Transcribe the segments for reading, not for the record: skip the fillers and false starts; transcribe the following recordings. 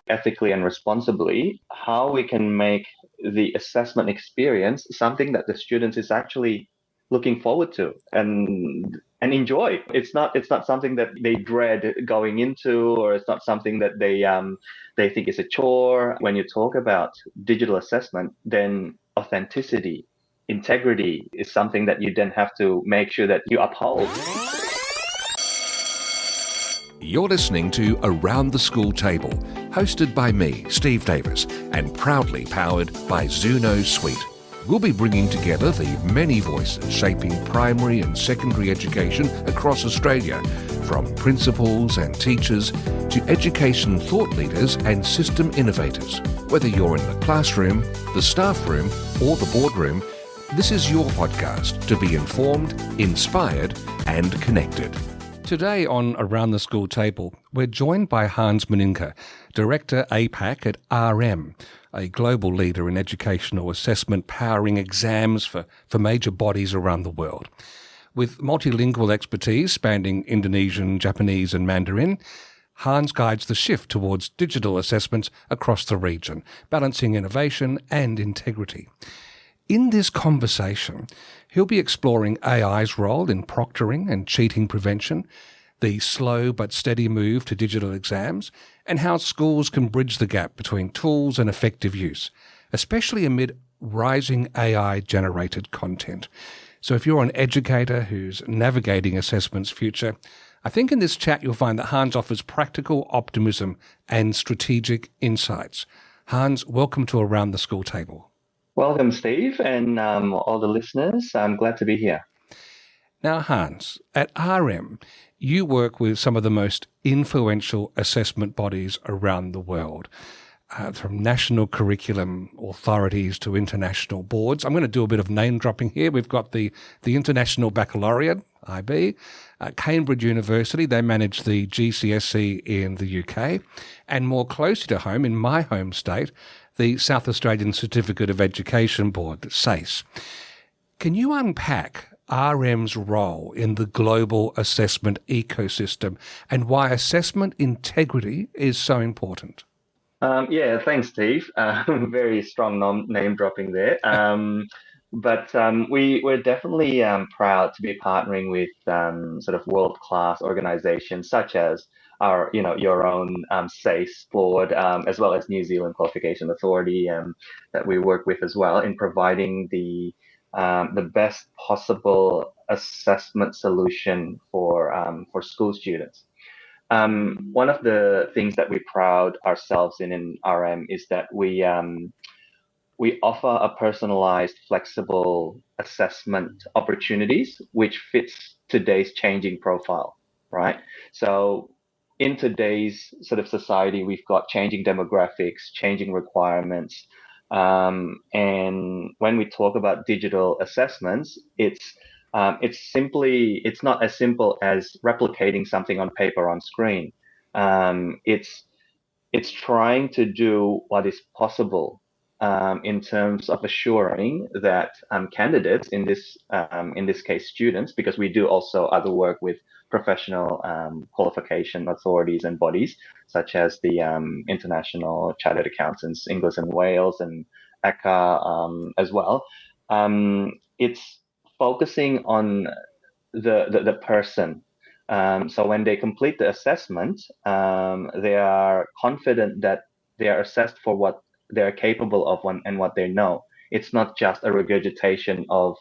ethically and responsibly, how we can make the assessment experience something that the students is actually looking forward to and enjoy. It's not something that they dread going into, or it's not something that they think is a chore. When you talk about digital assessment, then authenticity, integrity is something that you then have to make sure that you uphold. You're listening to Around the School Table, hosted by me, Steve Davis, and proudly powered by Zuno Suite. We'll be bringing together the many voices shaping primary and secondary education across Australia, from principals and teachers to education thought leaders and system innovators. Whether you're in the classroom, the staff room, or the boardroom, this is your podcast to be informed, inspired, and connected. Today on Around the School Table, we're joined by Hans Moningka, Director APAC at RM, a global leader in educational assessment powering exams for major bodies around the world. With multilingual expertise spanning Indonesian, Japanese and Mandarin, Hans guides the shift towards digital assessments across the region, balancing innovation and integrity. In this conversation, he'll be exploring AI's role in proctoring and cheating prevention, the slow but steady move to digital exams, and how schools can bridge the gap between tools and effective use, especially amid rising AI-generated content. So if you're an educator who's navigating assessment's future, I think in this chat you'll find that Hans offers practical optimism and strategic insights. Hans, welcome to Around the School Table. Welcome, Steve, and all the listeners. I'm glad to be here. Now, Hans, at RM, you work with some of the most influential assessment bodies around the world, from national curriculum authorities to international boards. I'm going to do a bit of name dropping here. We've got the International Baccalaureate, IB, Cambridge University, they manage the GCSE in the UK, and more closely to home, in my home state, the South Australian Certificate of Education Board, the SACE. Can you unpack RM's role in the global assessment ecosystem and why assessment integrity is so important? Yeah, thanks, Steve. Very strong name dropping there. But we're definitely proud to be partnering with sort of world-class organizations such as your own SACE board, as well as New Zealand Qualification Authority that we work with as well in providing the best possible assessment solution for school students. One of the things that we proud ourselves in RM is that we offer a personalized, flexible assessment opportunities which fits today's changing profile, right? So in today's sort of society, we've got changing demographics, changing requirements. And when we talk about digital assessments, it's not as simple as replicating something on paper on screen. It's trying to do what is possible in terms of assuring that candidates, in this case students, because we do also other work with professional qualification authorities and bodies such as the International Chartered Accountants, England and Wales, and APAC as well. It's focusing on the person. So when they complete the assessment, they are confident that they are assessed for what they are capable of and what they know. It's not just a regurgitation of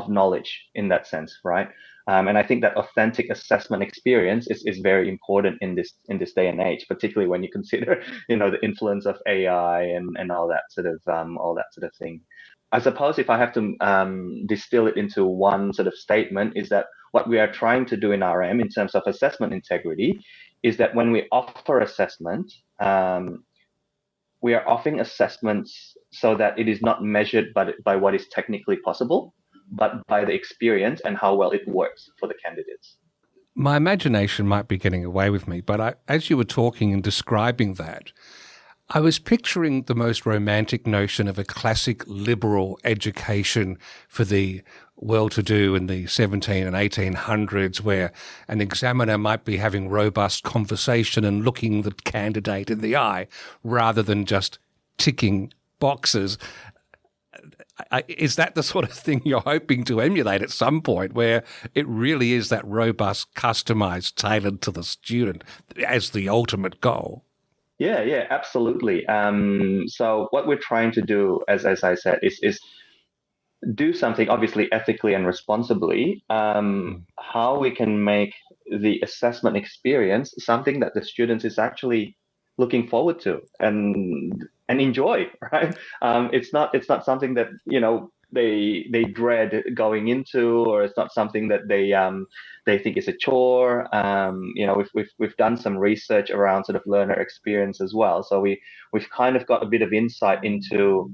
knowledge in that sense, right? And I think that authentic assessment experience is very important in this day and age, particularly when you consider the influence of AI and all that sort of thing. I suppose if I have to distill it into one sort of statement, is that what we are trying to do in RM in terms of assessment integrity is that when we offer assessment, we are offering assessments so that it is not measured by what is technically possible, but by the experience and how well it works for the candidates. My imagination might be getting away with me, but as you were talking and describing that, I was picturing the most romantic notion of a classic liberal education for the well-to-do in the 17 and 1800s, where an examiner might be having robust conversation and looking the candidate in the eye rather than just ticking boxes. Is that the sort of thing you're hoping to emulate at some point, where it really is that robust, customized, tailored to the student as the ultimate goal? Yeah, absolutely. So what we're trying to do, as I said, is do something obviously ethically and responsibly. How we can make the assessment experience something that the students is actually looking forward to and enjoy, right? It's not something that they dread going into, or it's not something that they think is a chore. We've done some research around sort of learner experience as well, so we've kind of got a bit of insight into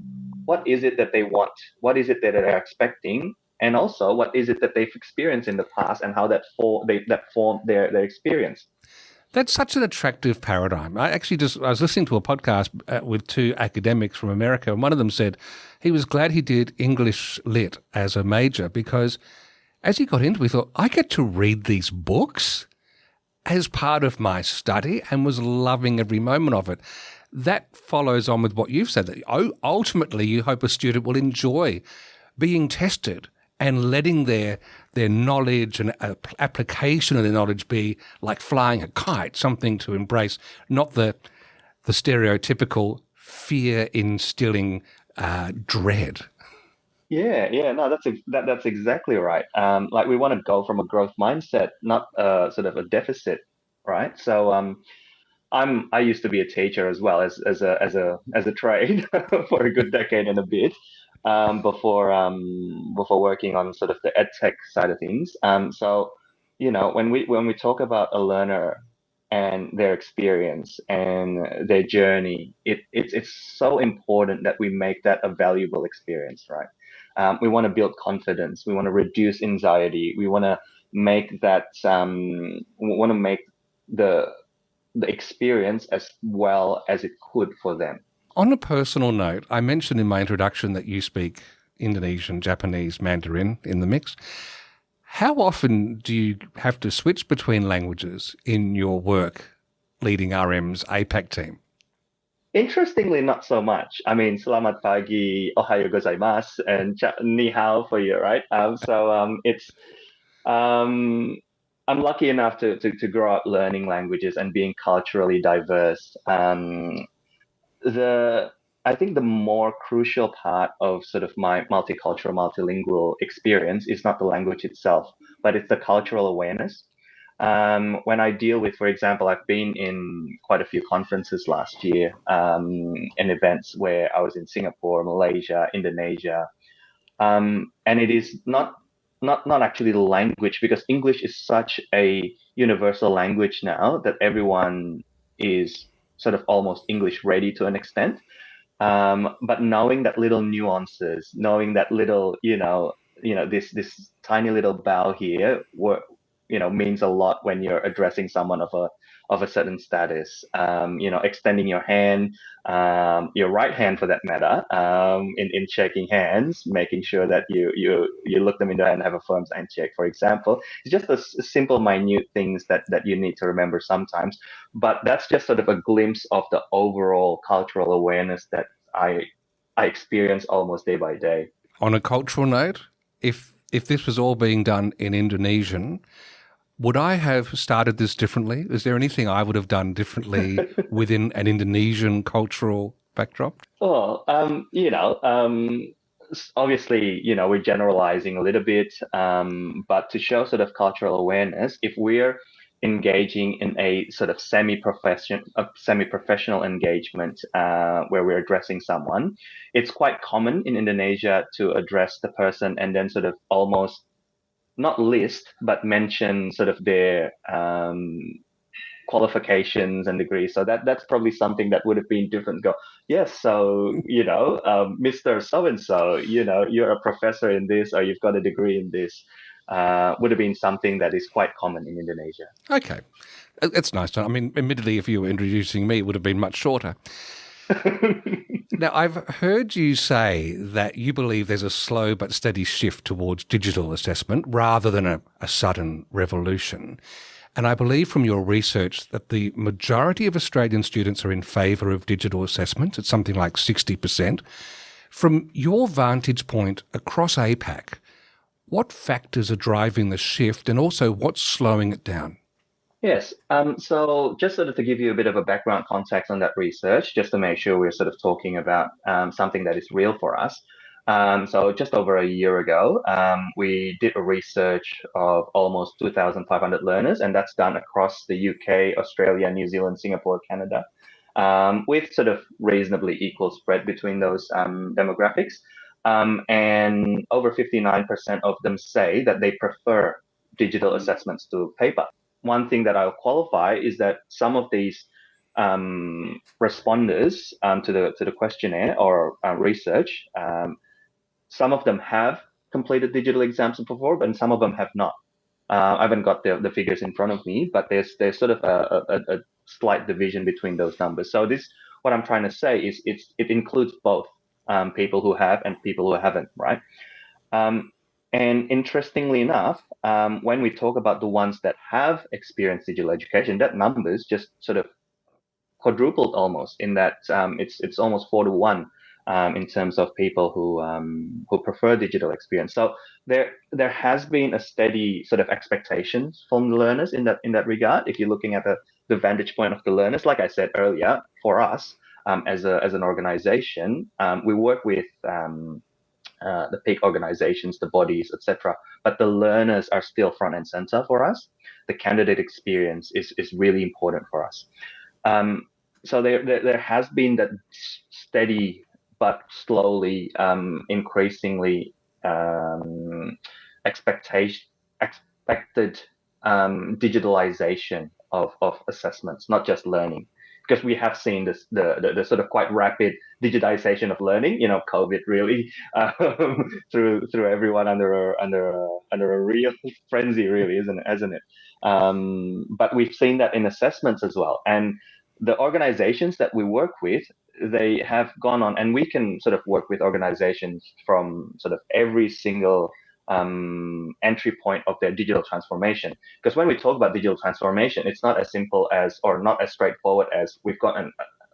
what is it that they want, what is it that they're expecting, and also what is it that they've experienced in the past, and how that formed their experience. That's such an attractive paradigm. I was listening to a podcast with two academics from America, and one of them said he was glad he did English Lit as a major, because as he got into it, he thought, I get to read these books as part of my study, and was loving every moment of it. That follows on with what you've said, that ultimately you hope a student will enjoy being tested and letting their knowledge and application of their knowledge be like flying a kite, something to embrace, not the stereotypical fear-instilling dread. Yeah, no, that's exactly right. Like, we want to go from a growth mindset, not sort of a deficit, right? So I used to be a teacher as well as a trade for a good decade and a bit, before working on sort of the ed tech side of things. So when we talk about a learner and their experience and their journey, it's so important that we make that a valuable experience, right? We want to build confidence. We want to reduce anxiety. We want to make that. We want to make the experience as well as it could for them. On a personal note, I mentioned in my introduction that you speak Indonesian, Japanese, Mandarin in the mix. How often do you have to switch between languages in your work leading RM's APAC team? Interestingly, not so much. I mean, selamat pagi, ohayo gozaimasu, and ni hao for you, right? It's I'm lucky enough to grow up learning languages and being culturally diverse. I think the more crucial part of sort of my multicultural, multilingual experience is not the language itself, but it's the cultural awareness. When I deal with, for example, I've been in quite a few conferences last year, and events where I was in Singapore, Malaysia, Indonesia, and it is not actually the language, because English is such a universal language now that everyone is sort of almost English ready to an extent. But knowing that little nuances, knowing that little, this tiny little bow here, means a lot when you're addressing someone of a certain status. Extending your hand, your right hand for that matter, in shaking hands, making sure that you look them in the eye and have a firm handshake, for example. It's just the simple, minute things that you need to remember sometimes. But that's just sort of a glimpse of the overall cultural awareness that I experience almost day by day. On a cultural note, if this was all being done in Indonesian, would I have started this differently? Is there anything I would have done differently within an Indonesian cultural backdrop? Oh, obviously, we're generalizing a little bit, but to show sort of cultural awareness, if we're engaging in a sort of semi-professional engagement, where we're addressing someone, it's quite common in Indonesia to address the person and then sort of almost not list, but mention sort of their qualifications and degrees. So that's probably something that would have been different. Go, yes, so Mr. So and so, you're a professor in this, or you've got a degree in this. Would have been something that is quite common in Indonesia. Okay, it's nice. I mean, admittedly, if you were introducing me, it would have been much shorter. Now, I've heard you say that you believe there's a slow but steady shift towards digital assessment rather than a sudden revolution. And I believe from your research that the majority of Australian students are in favour of digital assessment. It's something like 60%. From your vantage point across APAC, what factors are driving the shift and also what's slowing it down? Yes. So just sort of to give you a bit of a background context on that research, just to make sure we're sort of talking about something that is real for us. So just over a year ago, we did a research of almost 2,500 learners, and that's done across the UK, Australia, New Zealand, Singapore, Canada, with sort of reasonably equal spread between those demographics. And over 59% of them say that they prefer digital assessments to paper. One thing that I'll qualify is that some of these responders to the questionnaire or research, some of them have completed digital exams before, and some of them have not. I haven't got the figures in front of me, but there's sort of a slight division between those numbers. So this, what I'm trying to say is it includes both people who have and people who haven't, right? And interestingly enough, when we talk about the ones that have experienced digital education, that numbers just sort of quadrupled almost. In that it's almost 4-to-1 in terms of people who prefer digital experience. So there has been a steady sort of expectations from the learners in that regard. If you're looking at the vantage point of the learners, like I said earlier, for us as an organization, we work with the peak organizations, the bodies, etc. But the learners are still front and center for us. The candidate experience is really important for us. So there has been that steady but slowly increasingly expected digitalization of assessments, not just learning. Because we have seen this the sort of quite rapid digitization of learning. COVID really threw everyone under a real frenzy, really, isn't it? But we've seen that in assessments as well, and the organizations that we work with, they have gone on, and we can sort of work with organizations from sort of every single entry point of their digital transformation. Because when we talk about digital transformation, it's not as simple as, or not as straightforward as, we've got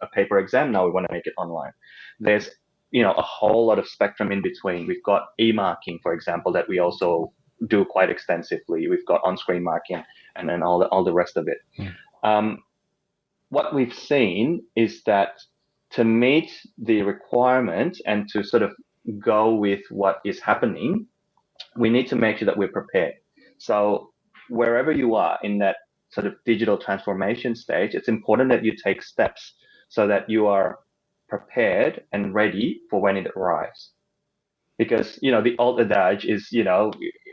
a paper exam, now we want to make it online. There's a whole lot of spectrum in between. We've got e-marking, for example, that we also do quite extensively. We've got on-screen marking, and then all the rest of it. What we've seen is that to meet the requirement and to sort of go with what is happening, we need to make sure that we're prepared. So wherever you are in that sort of digital transformation stage, it's important that you take steps so that you are prepared and ready for when it arrives. Because the old adage is,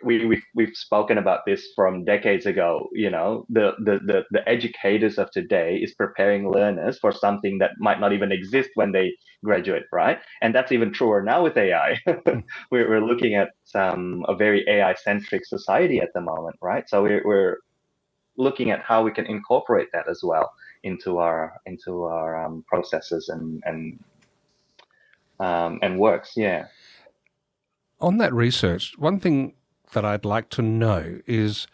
we've spoken about this from decades ago. The educators of today is preparing learners for something that might not even exist when they graduate, right? And that's even truer now with AI. We're looking at a very AI-centric society at the moment, right? So we're looking at how we can incorporate that as well into our processes and works. Yeah. On that research, one thing that I'd like to know is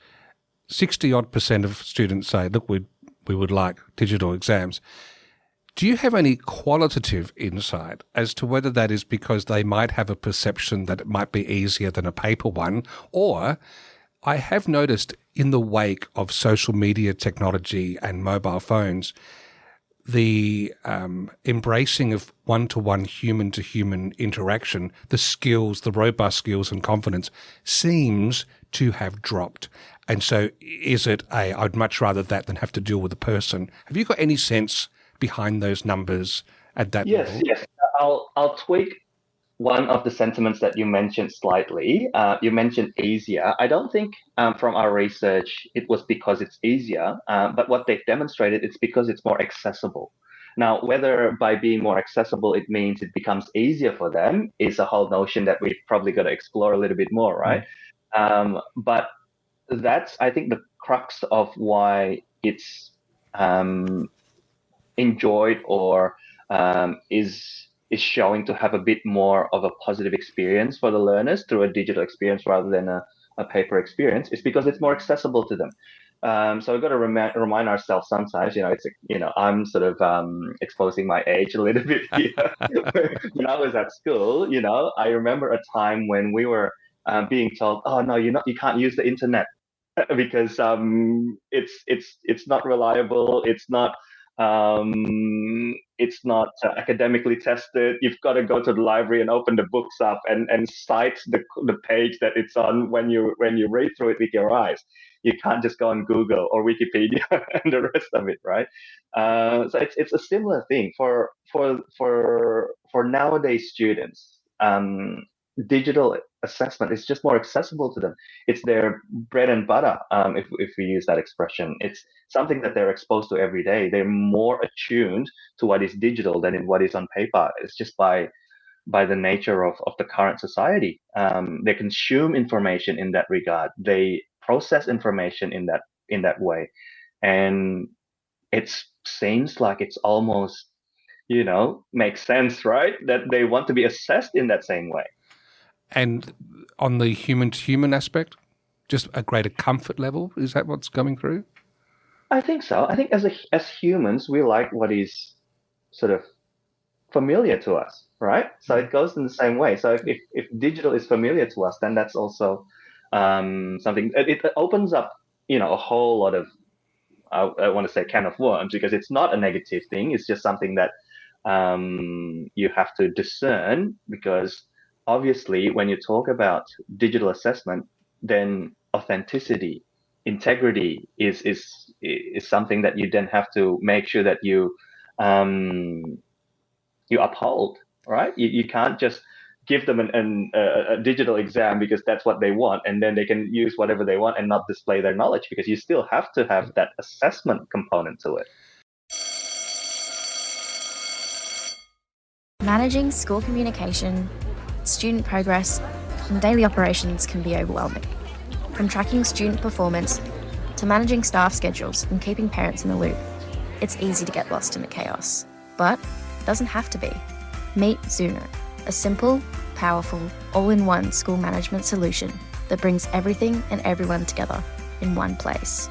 60-odd% of students say, look, we would like digital exams. Do you have any qualitative insight as to whether that is because they might have a perception that it might be easier than a paper one? Or I have noticed in the wake of social media technology and mobile phones, the embracing of one-to-one, human-to-human interaction, the skills, the robust skills and confidence seems to have dropped. And so is it I'd much rather that than have to deal with a person? Have you got any sense behind those numbers at that level? Yes. I'll tweak one of the sentiments that you mentioned slightly. You mentioned easier. I don't think from our research it was because it's easier, but what they've demonstrated, it's because it's more accessible. Now, whether by being more accessible it means it becomes easier for them is a whole notion that we've probably got to explore a little bit more, right? But that's, I think, the crux of why it's enjoyed or is is showing to have a bit more of a positive experience for the learners through a digital experience rather than a paper experience is because it's more accessible to them. So we've got to remind ourselves sometimes, I'm sort of exposing my age a little bit here. When I was at school, I remember a time when we were being told, oh, no, you can't use the internet because it's not reliable. It's not academically tested. You've got to go to the library and open the books up and cite the page that it's on when you read through it with your eyes. You can't just go on Google or Wikipedia and the rest of it, right? So it's a similar thing for nowadays students. Digital assessment is just more accessible to them. It's their bread and butter, if we use that expression. It's something that they're exposed to every day. They're more attuned to what is digital than in what is on paper. It's just by the nature of the current society. They consume information in that regard. They process information in that way, and it seems like it's almost makes sense, right? That they want to be assessed in that same way. And on the human-to-human aspect, just a greater comfort level, is that what's coming through? I think so. I think as humans, we like what is sort of familiar to us, right? So it goes in the same way. So if digital is familiar to us, then that's also something. It opens up, a whole lot of, I want to say, can of worms, because it's not a negative thing. It's just something that you have to discern, because obviously when you talk about digital assessment, then authenticity, integrity is something that you then have to make sure that you uphold, right? You can't just give them a digital exam because that's what they want, and then they can use whatever they want and not display their knowledge, because you still have to have that assessment component to it. Managing school communication, student progress, and daily operations can be overwhelming. From tracking student performance to managing staff schedules and keeping parents in the loop, it's easy to get lost in the chaos. But it doesn't have to be. Meet Zuno, a simple, powerful, all-in-one school management solution that brings everything and everyone together in one place.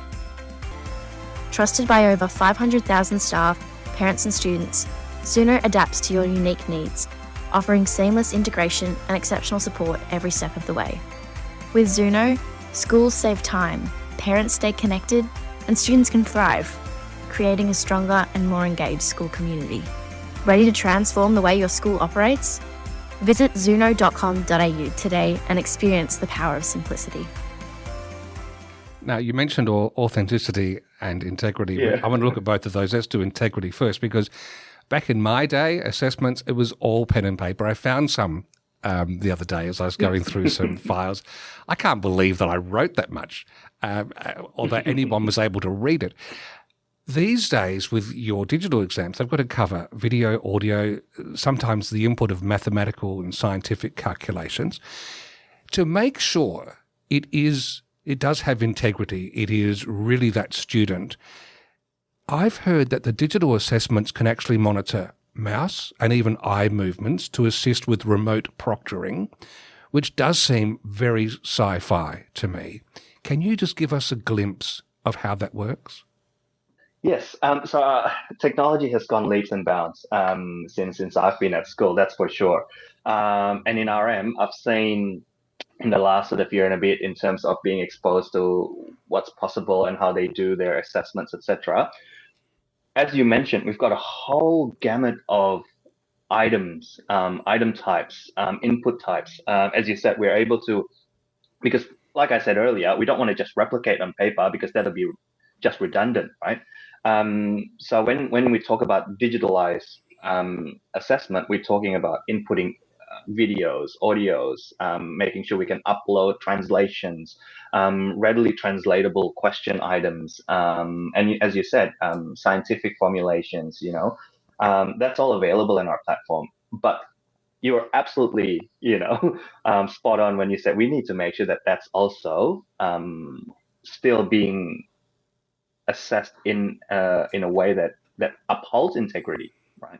Trusted by over 500,000 staff, parents and students, Zuno adapts to your unique needs, offering seamless integration and exceptional support every step of the way. With Zuno, schools save time, parents stay connected, and students can thrive, creating a stronger and more engaged school community. Ready to transform the way your school operates? Visit zuno.com.au today and experience the power of simplicity. Now, you mentioned authenticity and integrity. Yeah. I want to look at both of those. Let's do integrity first, because back in my day, assessments, it was all pen and paper. I found some the other day as I was going through some files. I can't believe that I wrote that much, or that anyone was able to read it. These days, with your digital exams, they've got to cover video, audio, sometimes the input of mathematical and scientific calculations. To make sure it does have integrity, it is really that student, I've heard that the digital assessments can actually monitor mouse and even eye movements to assist with remote proctoring, which does seem very sci-fi to me. Can you just give us a glimpse of how that works? Yes. So technology has gone leaps and bounds since I've been at school, that's for sure. And in RM, I've seen in the last sort of year and a bit, in terms of being exposed to what's possible and how they do their assessments, etc. As you mentioned, we've got a whole gamut of items, item types, input types. As you said, we're able to, because like I said earlier, we don't want to just replicate on paper because that'll be just redundant, right? So when we talk about digitalized assessment, we're talking about inputting videos, audios, making sure we can upload translations, readily translatable question items, and as you said, scientific formulations, that's all available in our platform. But you are absolutely, spot on when you said we need to make sure that that's also still being assessed in a way that upholds integrity, right?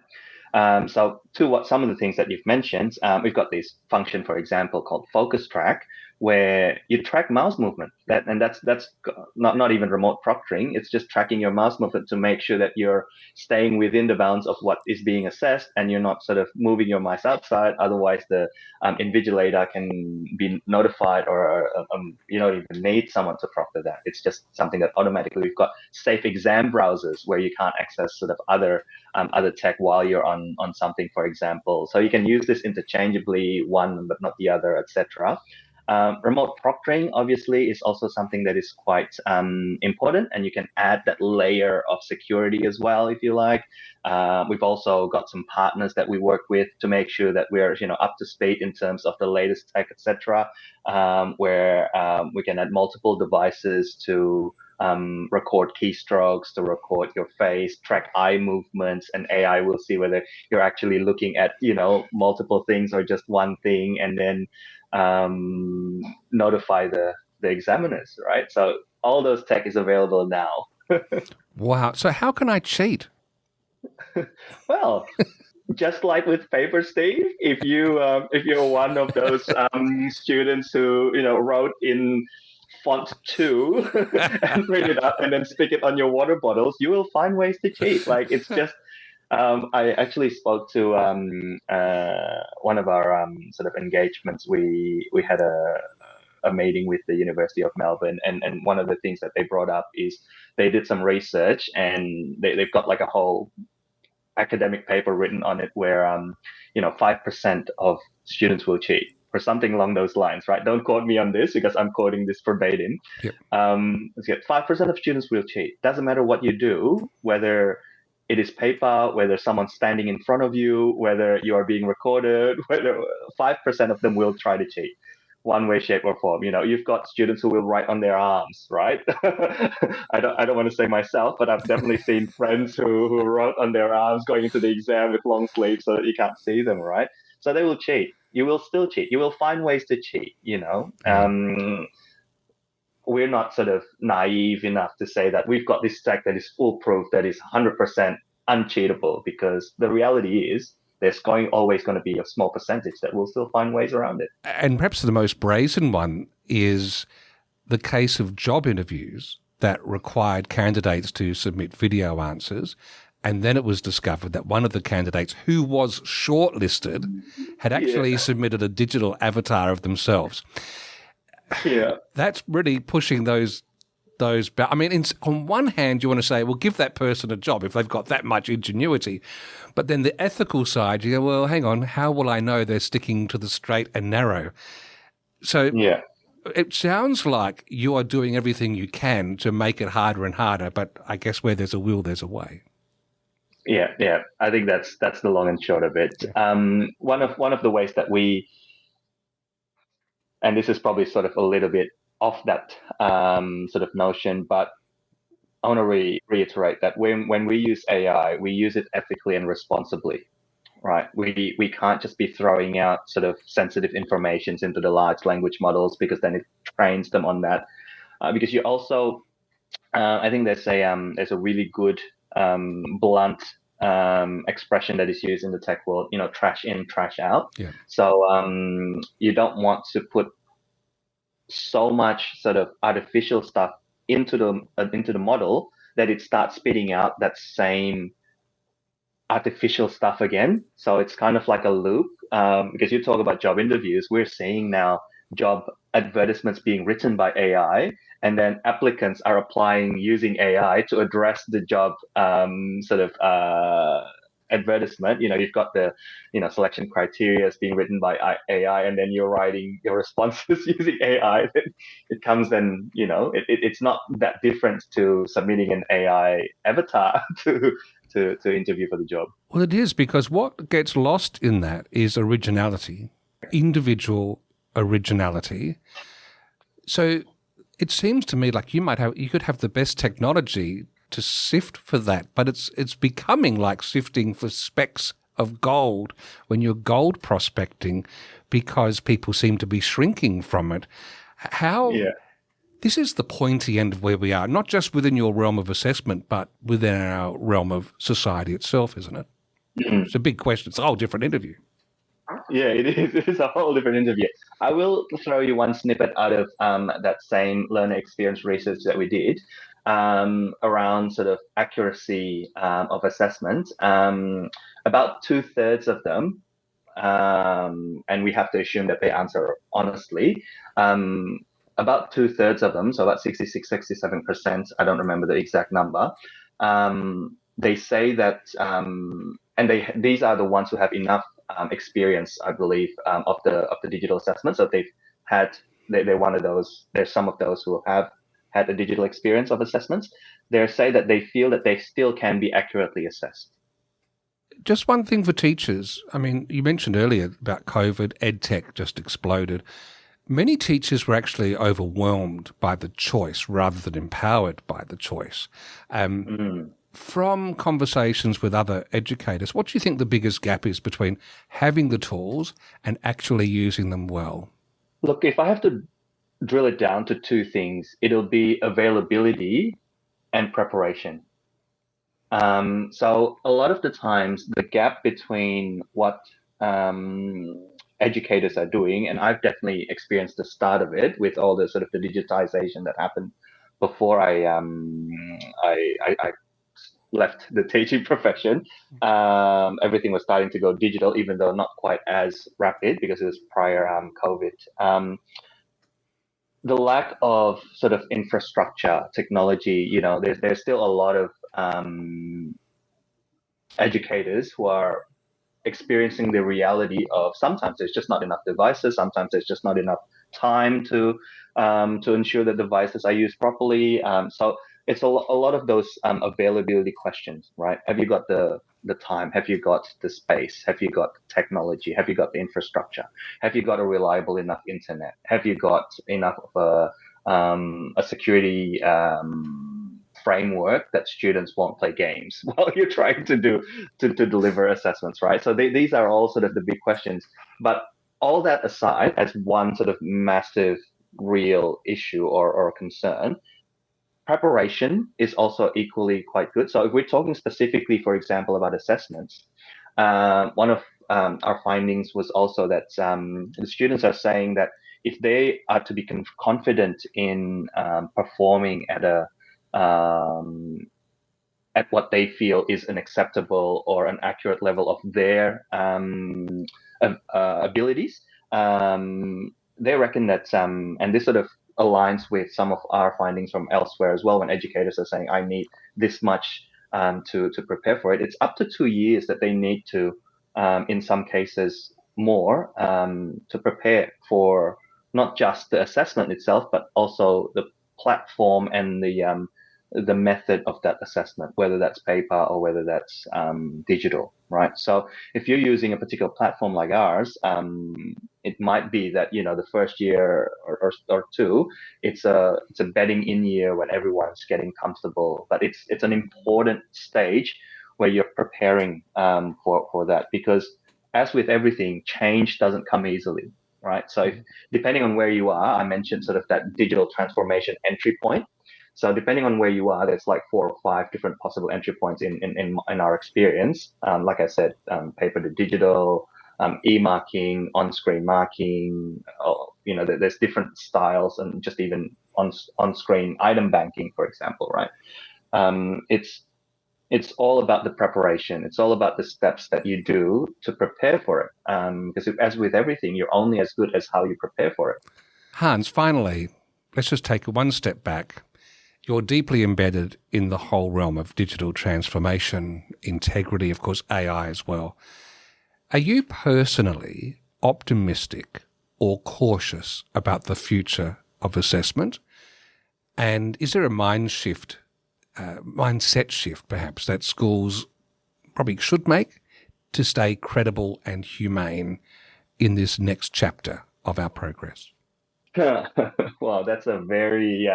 So to what some of the things that you've mentioned, we've got this function, for example, called focus track, where you track mouse movement. That's not even remote proctoring. It's just tracking your mouse movement to make sure that you're staying within the bounds of what is being assessed, and you're not sort of moving your mouse outside. Otherwise, the invigilator can be notified, or you don't even need someone to proctor that. It's just something that automatically. We've got safe exam browsers where you can't access sort of other tech while you're on something, for example. So you can use this interchangeably, one but not the other, etc. Remote proctoring, obviously, is also something that is quite important, and you can add that layer of security as well, if you like. We've also got some partners that we work with to make sure that we're up to speed in terms of the latest tech, etc. Where we can add multiple devices to record keystrokes, to record your face, track eye movements, and AI will see whether you're actually looking at multiple things or just one thing, and then notify the examiners, right? So all those tech is available now. Wow. So how can I cheat? Well, just like with favour, Steve, if you're one of those students who wrote in font 2 and print it up and then stick it on your water bottles, you will find ways to cheat. Like, it's just I actually spoke to one of our sort of engagements. We had a meeting with the University of Melbourne, and one of the things that they brought up is they did some research, and they've got like a whole academic paper written on it where 5% of students will cheat, or something along those lines, right? Don't quote me on this because I'm quoting this verbatim. Yep. 5% of students will cheat. Doesn't matter what you do, whether it is paper, whether someone's standing in front of you, whether you are being recorded, whether 5% of them will try to cheat, one way, shape, or form. You've got students who will write on their arms, right? I don't want to say myself, but I've definitely seen friends who wrote on their arms going into the exam with long sleeves so that you can't see them, right? So they will cheat. You will still cheat. You will find ways to cheat, We're not sort of naive enough to say that we've got this tech that is foolproof, that is 100% uncheatable, because the reality is there's always going to be a small percentage that will still find ways around it. And perhaps the most brazen one is the case of job interviews that required candidates to submit video answers. And then it was discovered that one of the candidates who was shortlisted had actually submitted a digital avatar of themselves. Yeah, that's really pushing those. I mean, on one hand, you want to say, well, give that person a job if they've got that much ingenuity. But then the ethical side, you go, well, hang on, how will I know they're sticking to the straight and narrow? So it sounds like you are doing everything you can to make it harder and harder. But I guess where there's a will, there's a way. Yeah. I think that's the long and short of it. One of the ways that we, and this is probably sort of a little bit off that sort of notion, but I want to reiterate that when we use AI, we use it ethically and responsibly, right? We can't just be throwing out sort of sensitive information into the large language models, because then it trains them on that. Because you also, I think there's a really good blunt expression that is used in the tech world, trash in, trash out. Yeah. So you don't want to put so much sort of artificial stuff into the model that it starts spitting out that same artificial stuff again. So it's kind of like a loop. Because you talk about job interviews, we're seeing now job advertisements being written by AI, and then applicants are applying using AI to address the job sort of advertisement. You've got the selection criteria is being written by AI, and then you're writing your responses using AI. It comes then, it's not that different to submitting an AI avatar to interview for the job. Well, it is, because what gets lost in that is originality, individual originality. So it seems to me like you could have the best technology to sift for that, but it's becoming like sifting for specks of gold when you're gold prospecting, because people seem to be shrinking from it. This is the pointy end of where we are, not just within your realm of assessment, but within our realm of society itself, isn't it? It's a big question. It's a whole different interview. Yeah, it is. It is a whole different interview. I will throw you one snippet out of that same learner experience research that we did around sort of accuracy of assessment. About 2/3 of them, and we have to assume that they answer honestly. About 2/3 of them, so about 66, 67%, I don't remember the exact number, they say that, and these are the ones who have enough experience, I believe, of the digital assessment. So they're one of those. There's some of those who have had a digital experience of assessments. They say that they feel that they still can be accurately assessed. Just one thing for teachers. I mean, you mentioned earlier about COVID, EdTech just exploded. Many teachers were actually overwhelmed by the choice rather than empowered by the choice. From conversations with other educators, what do you think the biggest gap is between having the tools and actually using them well? Look, if I have to drill it down to two things, it'll be availability and preparation. So a lot of the times, the gap between what educators are doing, and I've definitely experienced the start of it with all the sort of the digitization that happened before I left the teaching profession. Everything was starting to go digital, even though not quite as rapid because it was prior COVID. The lack of sort of infrastructure, technology, there's still a lot of educators who are experiencing the reality of sometimes there's just not enough devices, sometimes there's just not enough time to ensure that devices are used properly. So it's a lot of those availability questions, right? Have you got the time? Have you got the space? Have you got technology? Have you got the infrastructure? Have you got a reliable enough internet? Have you got enough of a security framework that students won't play games while you're trying to deliver assessments, right? So these are all sort of the big questions. But all that aside, as one sort of massive real issue or concern, preparation is also equally quite good. So if we're talking specifically, for example, about assessments, one of our findings was also that the students are saying that if they are to be confident in performing at what they feel is an acceptable or an accurate level of their abilities, they reckon that, and this sort of aligns with some of our findings from elsewhere as well, when educators are saying, I need this much to prepare for it. It's up to 2 years that they need to, in some cases, more to prepare for not just the assessment itself, but also the platform and the method of that assessment, whether that's paper or whether that's digital, right? So if you're using a particular platform like ours, it might be that, the first year or two, it's a bedding in year when everyone's getting comfortable, but it's an important stage where you're preparing for that, because as with everything, change doesn't come easily, right? So depending on where you are, I mentioned sort of that digital transformation entry point. So depending on where you are, there's like 4 or 5 different possible entry points in our experience. Like I said, paper to digital, e-marking, on-screen marking, there's different styles, and just even on-screen item banking, for example, right? It's all about the preparation. It's all about the steps that you do to prepare for it. Because as with everything, you're only as good as how you prepare for it. Hans, finally, let's just take one step back. You're deeply embedded in the whole realm of digital transformation, integrity, of course, AI as well. Are you personally optimistic or cautious about the future of assessment? And is there a mindset shift, perhaps, that schools probably should make to stay credible and humane in this next chapter of our progress? Well, that's a very,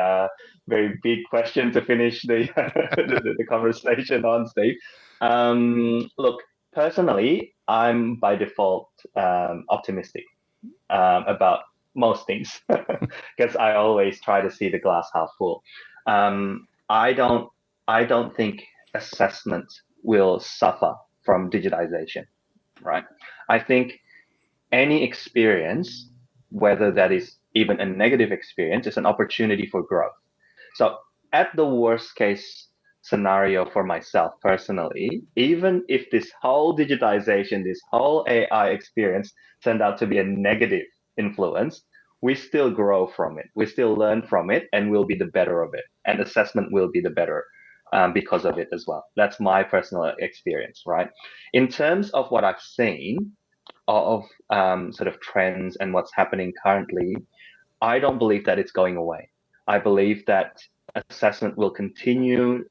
very big question to finish the the conversation on, Steve. Look, personally, I'm by default optimistic about most things because I always try to see the glass half full. I don't think assessment will suffer from digitization, right? I think any experience, whether that is even a negative experience, is an opportunity for growth. So at the worst case scenario for myself personally, even if this whole digitization, this whole AI experience turned out to be a negative influence, we still grow from it. We still learn from it, and we'll be the better of it. And assessment will be the better because of it as well. That's my personal experience, right? In terms of what I've seen of sort of trends and what's happening currently, I don't believe that it's going away. I believe that assessment will continue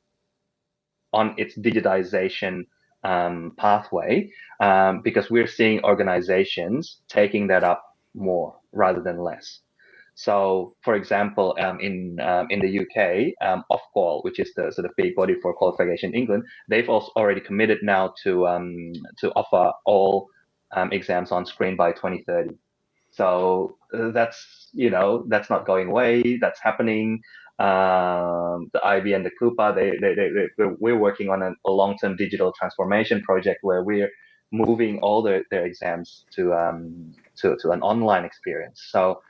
on its digitization pathway because we're seeing organizations taking that up more rather than less. So, for example, in the UK, Ofqual, which is the sort of big body for qualification in England, they've also already committed now to offer all exams on screen by 2030. So that's not going away. That's happening. The IB and the Coupa, we're working on a long-term digital transformation project where we're moving all their exams to an online experience. So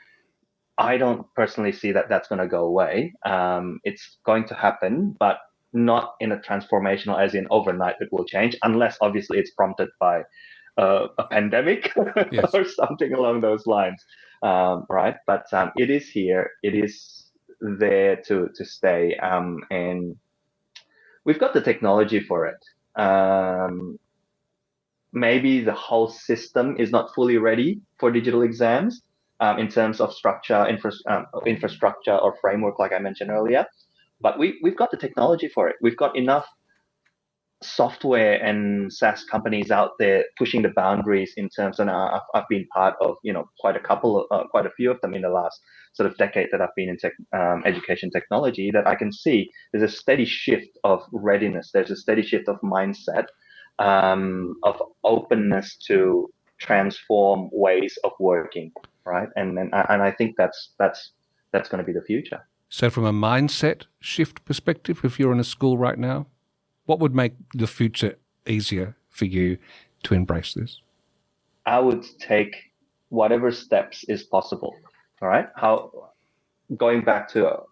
I don't personally see that that's going to go away. It's going to happen, but not in a transformational, as in overnight it will change, unless obviously it's prompted by a pandemic Yes. or something along those lines, right? But it is here. It is there to stay, and we've got the technology for it. Maybe the whole system is not fully ready for digital exams in terms of infrastructure or framework, like I mentioned earlier. But we've got the technology for it. We've got enough software and SaaS companies out there pushing the boundaries in terms, and I've been part of quite a few of them in the last sort of decade that I've been in education technology, that I can see there's a steady shift of readiness. There's a steady shift of mindset, of openness to transform ways of working, right? And I think that's going to be the future. So from a mindset shift perspective, if you're in a school right now, what would make the future easier for you to embrace this? I would take whatever steps is possible. All right. Going back to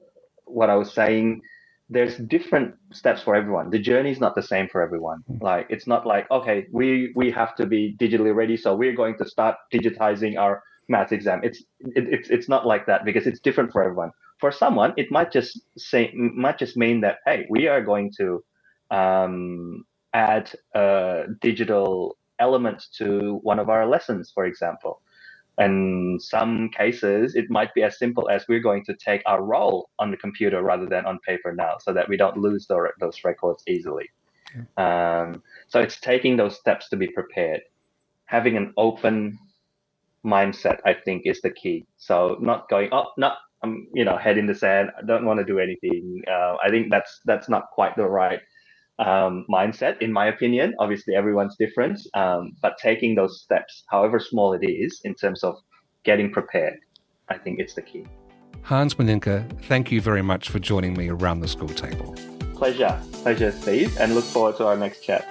what I was saying, there's different steps for everyone. The journey is not the same for everyone. Like, it's not like, okay, we have to be digitally ready, so we're going to start digitizing our maths exam. It's not like that, because it's different for everyone. For someone, it might just mean that, hey, we are going to add a digital element to one of our lessons, for example. In some cases, it might be as simple as we're going to take our role on the computer rather than on paper now, so that we don't lose those records easily. So it's taking those steps to be prepared. Having an open mindset, I think, is the key. So not going, head in the sand, I don't want to do anything. I think that's not quite the right mindset, in my opinion. Obviously, everyone's different, but taking those steps, however small it is, in terms of getting prepared, I think it's the key. Hans Moningka, thank you very much for joining me around the school table. Pleasure, Steve, and look forward to our next chat.